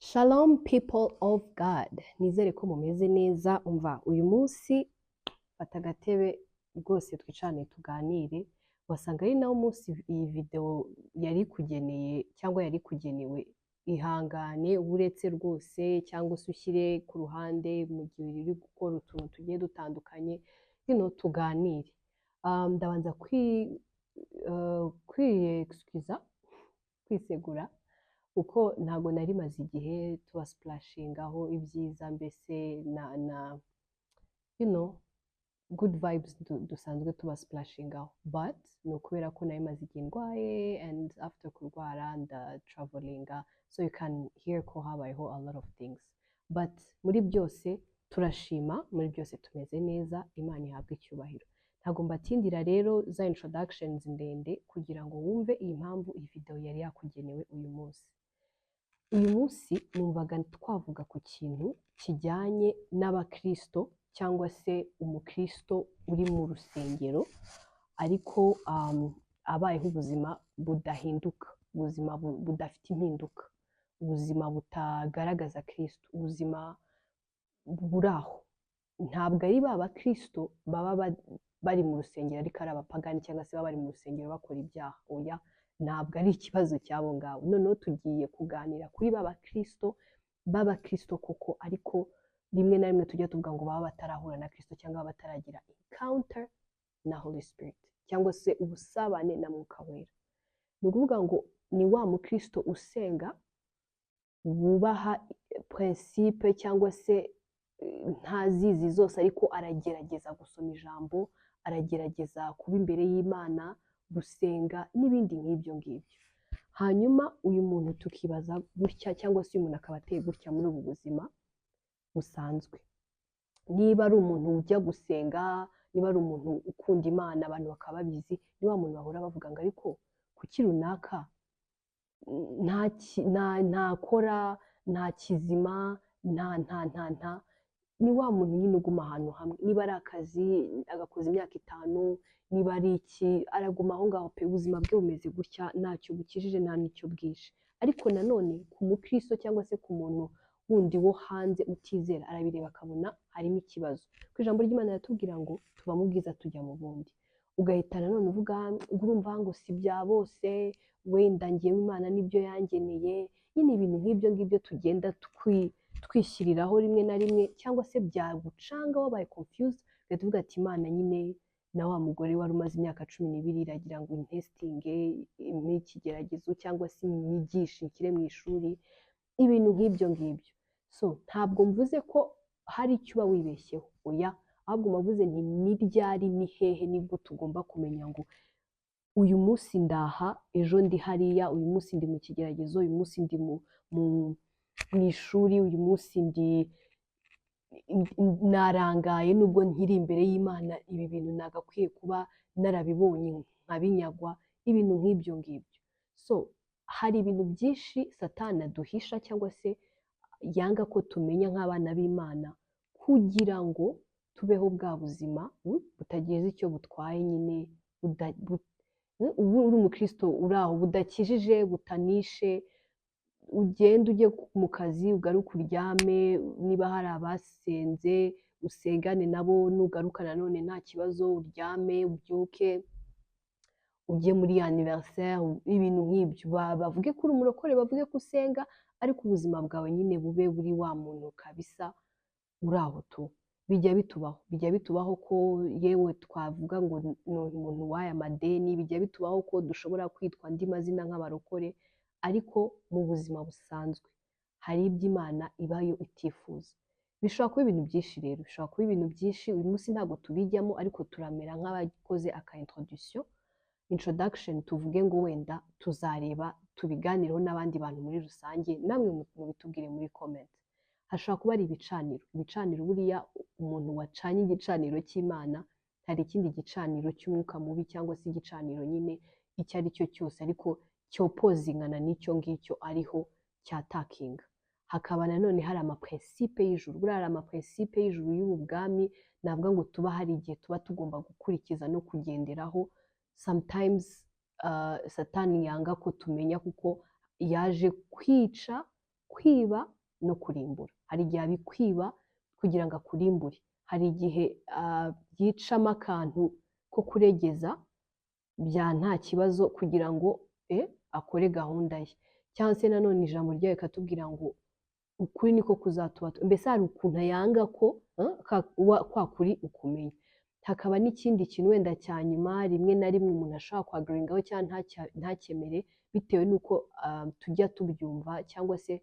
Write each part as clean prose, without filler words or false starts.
Shalom people of God, nizere ko mumeze neza. Umva, uyu munsi fata agatebe rwose twicane tuganire. Wasanga ari nawo munsi iyi video yari kugeneye cyangwa yari kugenewe. Ihangane uretse rwose cyangwa se ushyire ku ruhande mu gihe uri gukora utuntu tugiye dutandukanye, tuganire. Ndabanza kwisegura kuko ntabwo nari maze igihe tubasiplashingaho ibyiza, mbese na good vibes dusanzwe tubasiplashingaho, but ni ukubera ko nari maze igihe ndwaye and after kurwara travelinga, so you can hear ko habayeho a lot of things, but muri byose turashima, muri byose tumeze neza, Imana ihabwe icyubahiro. Ntabwo mbatindira rero za introductions ndende kugira ngo wumve iyi mpamvu iyi video yari yakugenewe uyu munsi. Uyu munsi numvaga twavuga ku kintu kijyanye n'abakristo cyangwa se umukristo uri mu rusengero ariko abayeho ubuzima budahinduka, ubuzima budafite impinduka, ubuzima butagaragaza Kristo, ubuzima buri aho. Ntabwo ari ba bakristo baba bari mu rusengero ariko ari abapagani cyangwa se baba bari mu rusengero bakora ibyaha. Oya, ntabwo ari ikibazo cyabo ngabo. Noneho tugiye kuganira kuri b'abakristo koko, ariko rimwe na rimwe tujya tuvuga ngo baba batarahura na Kristo cyangwa baba bataragira encounter na Holy Spirit cyangwa se ubusabane na Mwuka Wera. Ni ukuvuga ngo ni wa mukristo usenga, wubaha principe cyangwa se ntazizi zose, ariko aragerageza gusoma ijambo, aragerageza kuba imbere y'Imana, gusenga n'ibindi nk'ibyo ngibyo. Hanyuma uyu muntu tukibaza gutya, cyangwa se uyu muntu akaba ateye gutya muri ubu buzima busanzwe. Niba ari umuntu ujya gusenga, niba ari umuntu ukunda Imana, abantu bakaba babizi, ni wa muntu bahora bavuga ngo ariko kuki runaka ntakora, nta kizima, nta ni wa muntu nyine uguma ahantu hamwe. Niba ari akazi agakoza imyaka 5, niba ari iki araguma aho ngaho pe, ubuzima bwe bumeze gutya, ntacyo bukijije nta n'icyo bwishe. Ariko nanone ku mukristo cyangwa se ku muntu wundi wo hanze utizera arabireba akabona harimo ikibazo. Ku ijambo ry'Imana yatubwira ngo tuva mu bwiza tujya mu bundi. Ugahita nanone uvuga urumva ngo si bya bose, wenda ngewe Imana nibyo yangeneye. Nyine ibintu nk'ibyo ngibyo tugenda twishyiriraho rimwe na rimwe, cyangwa se byagucanga wabaye confused, ugahita uvuga ati Imana nyine na wa mugore wari umaze imyaka 12 iragira ngo intestinge n'ikigeragezo cyangwa se inyigisho ikire mu ishuri, ibintu nk'ibyo ngibyo. So ntabwo mvuze ko hari icyo uba wibeshyeho, oya, ahubwo mwavuze nti ni ryari, ni hehe nibwo tugomba kumenya ngo uyu munsi ndaha, ejo ndi hariya, uyu munsi ndi mu kigeragezo, uyu munsi ndi mu ishuri, uyu munsi narangaye nubwo nkiri imbere y'Imana, ibi bintu nagakwiye kuba narabibonye nkabinyagwa, ibintu nk'ibyo ngibyo. So hari ibintu byinshi Satani aduhisha cyangwa se yanga ko tumenya nk'abana b'Imana, kugira ngo tubeho bwa buzima butagize icyo butwaye, nyine ubu uri umukristo uri aho budakijije, butanishe, ugenda ujye mu kazi ugaruke uryame, niba hari abasenze usengane nabo, nugaruka nanone nta kibazo uryame ubyuke ujye muri anniversaire, ibintu nk'ibyo. Bavuge ko uri umurokore, bavuge ko usenga, ariko ubuzima bwawe nyine bube buri wa muntu kabisa uri aho tu. Bijya bitubaho ko yewe twavuga ngo ni umuntu w'aya madeni, bijya bitubaho ko dushobora kwitwa andi mazina nk'abarokore, ariko mu buzima busanzwe hari ibyo Imana ibayo itifuza. Bishobora kuba ibintu byinshi rero, bishobora kuba ibintu byinshi. Uyu munsi ntabwo tubijyamo, ariko turamera nk'abakoze aka introduction, tuvuge ngo wenda tuzareba tubiganireho n'abandi bantu muri rusange, namwe mubitubwire muri comment. Hashobora kuba ari ibicaniro, buriya umuntu wacanye igicaniro cy'Imana, hari ikindi gicaniro cy'umwuka mubi cyangwa se igicaniro nyine icyo ari cyo cyose, ariko cyopozingana n'icyo ngicyo ariho cyatakinga. Hakaba nanone hari amaprincipe y'ijuru, buriya hari amaprincipe y'ijuru y'ubu bwami, navuga ngo tuba hari igihe tuba tugomba gukurikiza no kugenderaho. Sometimes Satani yanga ko tumenya, kuko yaje kwica, kwiba no kurimbura. Hari igihe abikwiba kugira ngo akurimbure, hari igihe yicamo akantu ko kuregeza bya nta kibazo kugira ngo akore gahunda ye, cyangwa se nanone ijambo ryayo rikatubwira ngo ukuri niko kuzatuba, mbese hari ukuntu yanga ko kwa kuri ukumenya. Hakaba n'ikindi kintu wenda cya nyuma, rimwe na rimwe umuntu ashobora kwagaringaho cyangwa ntakemere bitewe n'uko tujya tubyumva, cyangwa se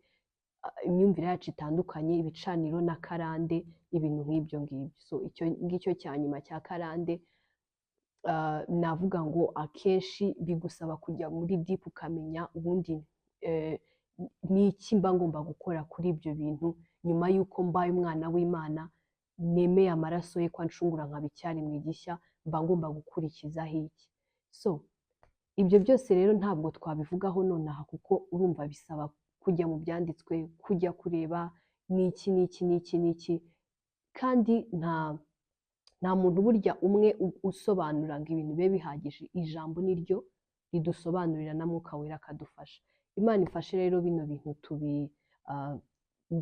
imyumvire yacu itandukanye, ibicaniro na karande, ibintu nk'ibyo ngibyo. So icyo ngicyo cya nyuma cya karande, navuga ngo akenshi bigusaba kujya muri deep ukamenya ubundi ni iki mba ngomba gukora kuri ibyo bintu nyuma y'uko mbaye umwana w'Imana, nemeye amaraso ye ko anshungura nkaba icyaremwe gishya, mba ngomba gukurikizaho iki. So ibyo byose rero ntabwo twabivugaho nonaha, kuko urumva bisaba kujya mu byanditswe, kujya kureba n'iki n'iki n'iki n'iki, kandi nta muntu burya umwe usobanura ngo ibintu bibe bihagije. Ijambo ni ryo ridusobanurira na Mwuka Wera akadufasha. Imana ifashe rero bino bintu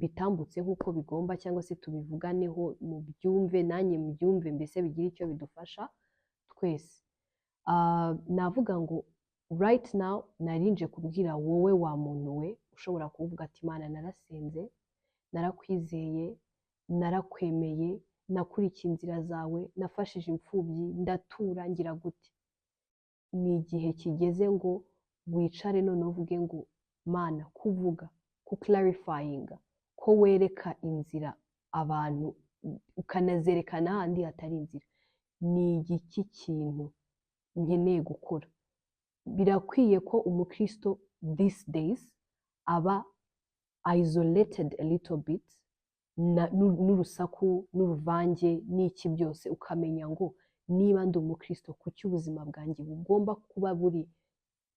bitambutse nk'uko bigomba, cyangwa se tubivuganeho, mubyumve nanjye mubyumve, mbese bigira icyo bidufasha twese. Navuga ngo right now narinje kubwira wowe wa muntu we ushobora kuvuga ati Imana narasenze, narakwizeye, narakwemeye, nakurikiye inzira zawe, nafashije imfubyi, ndatura, ngira gute. Ni igihe kigeze ngo wicare none uvuge ngo Mana, kuvuga, ku clarifyinga, ko wereka inzira abantu ukanazerekana ahandi hatari inzira. Ni iki kintu nkeneye gukora? Birakwiye ko umukristo these days aba isolated a little bit n'urusaku n'uruvange n'iki byose, ukamenya ngo niba ndi umukristo, kuki ubuzima bwanjye bugomba kuba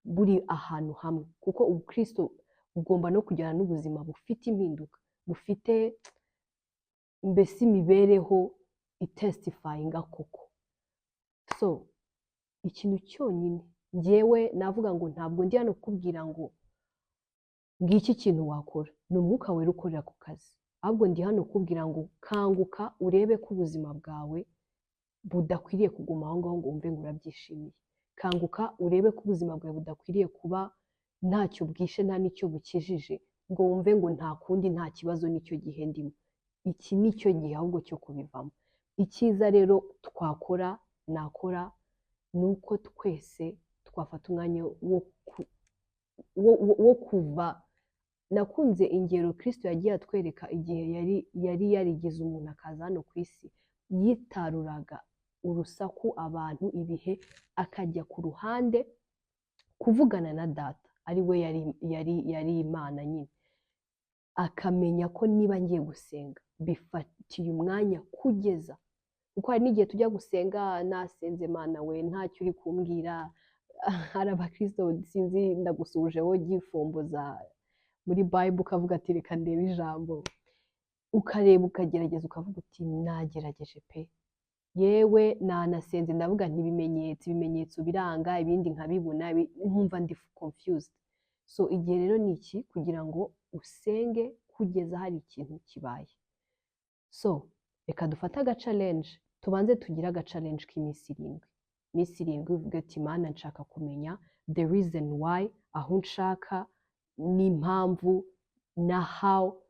buri ahantu hamwe, kuko ubukristo bugomba no kujyana n'ubuzima bufite impinduka, bufite mbese imibereho itestifyinga koko. So ikintu cyonyine njyewe navuga ngo ntabwo ndi hano kukubwira ngo ngiki kintu wakora, ni Umwuka Wera ukorera ku kazi, ahubwo ndi hano kukubwira ngo kanguka urebe ko ubuzima bwawe budakwiriye kuguma aho ngaho ngo wumve ngo urabyishimiye. Kanguka urebe ko ubuzima bwawe budakwiriye kuba ntacyo bwishe nta n'icyo bukijije, ngo wumve ngo nta kundi, nta kibazo, nicyo gihe ndimo. Iki nicyo gihe ahubwo cyo kubivamo. Icyiza rero nakora ni uko twese twafata umwanya wo kuva. Nakunze ingero Kristo yagiye atwereka igihe yari yarigize umuntu akaza hano ku isi, yitaruraga urusaku, abantu, ibihe, akajya ku ruhande kuvugana na Data, ari we yari Imana nyine. Akamenya ko niba ngiye gusenga bifatiye umwanya kugeza, kuko hari n'igihe tujya gusenga nasenze Mana we ntacyo uri kumbwira. Hari abakristo sinzi, ndagusuhuje wowe gifumbuza muri Bible ukavuga ati reka ndebe ijambo, ukareba ukagerageza ukavuga uti nagerageje pe, yewe nanasenze ndavuga nti ibimenyetso biranga, ibindi nkabibona, nkumva ndi confused. So igihe rero ni iki? Kugira ngo usenge kugeza hari ikintu kibaye. So reka dufate challenge, tubanze tugire challenge k'iminsi 7. Iminsi 7 uvuga ati Mana, nshaka kumenya the reason why, aho nshaka n'impamvu, na how,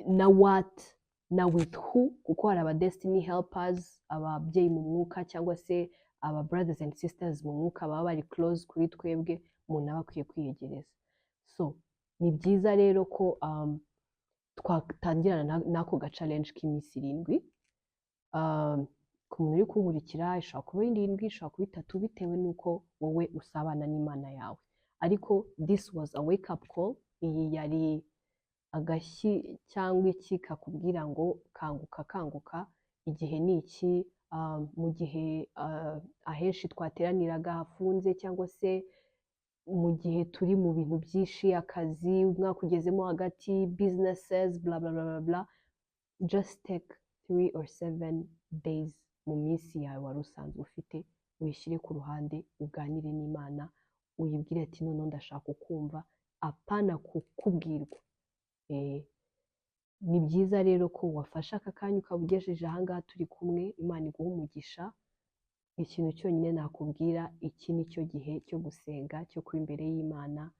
na what, na with who, kuko hari aba destiny helpers, ababyeyi mu mwuka, cyangwa se aba brothers and sisters mu mwuka baba bari close kuri twebwe, umuntu aba akwiye kwiyegereza. So ni byiza rero ko twatangirana n'ako challenge k'iminsi 7. Ku muntu uri kunkurikira, ishobora kuba 7, ishobora kuba 3, bitewe n'uko wowe usabana n'Imana yawe. Ariko this was a wake up call. Iyi yari agashyi cyangwa iki kakubwira ngo kanguka, igihe ni iki. Mu gihe ahenshi twateraniraga hafunze, cyangwa se mu gihe turi mu bintu byinshi, akazi, umwaka ugezemo hagati, businesses, bla bla bla bla, just take 3 or 7 days mu minsi yawe wari usanzwe ufite, wishyire ku ruhande, uganire n'Imana, uyibwire ati none ndashaka kumva, apana kukubwirwa. ni byiza rero ko wafashe aka kanya ukaba ugejeje ahangaha turi kumwe. Imana iguha umugisha. Ikintu cyonyine nakubwira, iki ni cyo gihe cyo gusenga, cyo kuba imbere y'Imana,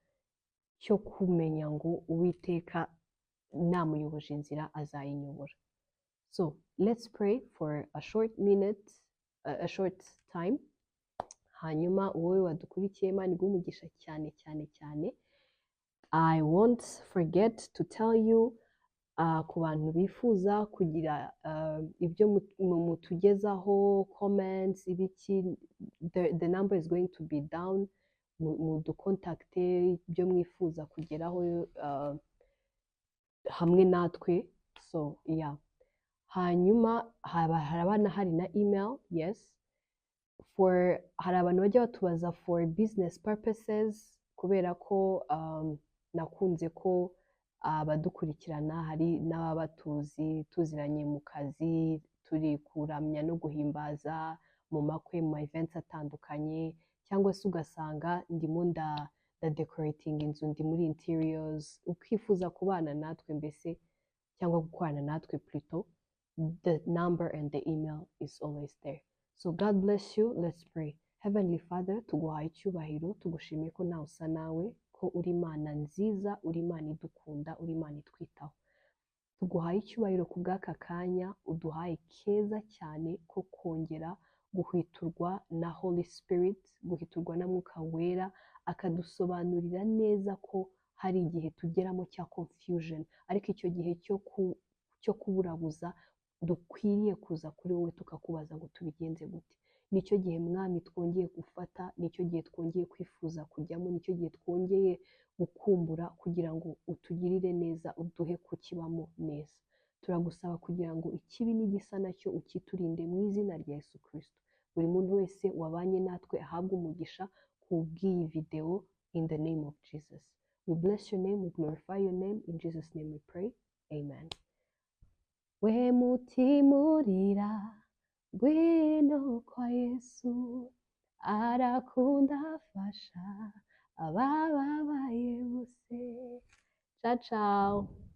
cyo kumenya ngo Uwiteka namuyoboje inzira azayinyobora. So let's pray for a short minute, a short time. Hanyuma wowe wadukurikiye, Imana iguha umugisha cyane cyane cyane. I won't forget to tell you, ku bantu bifuza kugira ibyo mutugezaho, comments, ibiki, the number is going to be down. Mudukontakte ibyo mwifuza kugeraho hamwe natwe. So yeah. Hanyuma harabana hari na email, yes, hari abantu bajya batubaza for business purposes, kubera ko nakunze ko abadukurikirana hari n'ababa tuziranye mu kazi, turi kuramya no guhimbaza mu makwe, mu events atandukanye, cyangwa se ugasanga ndimo nda decorating inzu, ndi muri interiors, ukifuza kubana natwe mbese cyangwa gukorana natwe plutôt, the number and the email is always there. So God bless you. Let's pray. Heavenly Father, tuguhaye icyubahiro, tugushimiye ko nawe usa nawe, ko uri Imana nziza, uri Imana idukunda, uri Imana itwitaho. Tuguhaye icyubahiro ku bw'aka kanya uduhaye keza cyane ko kongera guhwiturwa na Holy Spirit, guhwiturwa na Mwuka Wera, akadusobanurira neza ko hari igihe tugeramo cya confusion, ariko icyo gihe cyo kuburabuza dukwiriye kuza kuri wowe tukakubaza ngo tubigenze gute. Nicyo gihe Mwami twongeye gufata, nicyo gihe twongeye kwifuza kujyamo, nicyo gihe twongeye gukumbura kugira ngo utugirire neza, uduhe kukibamo neza. Turagusaba kugira ngo ikibi n'igisa nacyo ukiturinde mu izina rya Yesu Kristo. Buri muntu wese wabanye natwe ahabwe umugisha ku bw'iyi video, in the name of Jesus. We bless your name, we glorify your name, in Jesus' name we pray. Amen. We mutimurira ngwino kwa Yesu, arakunda afasha abababaye bose. Ciao ciao.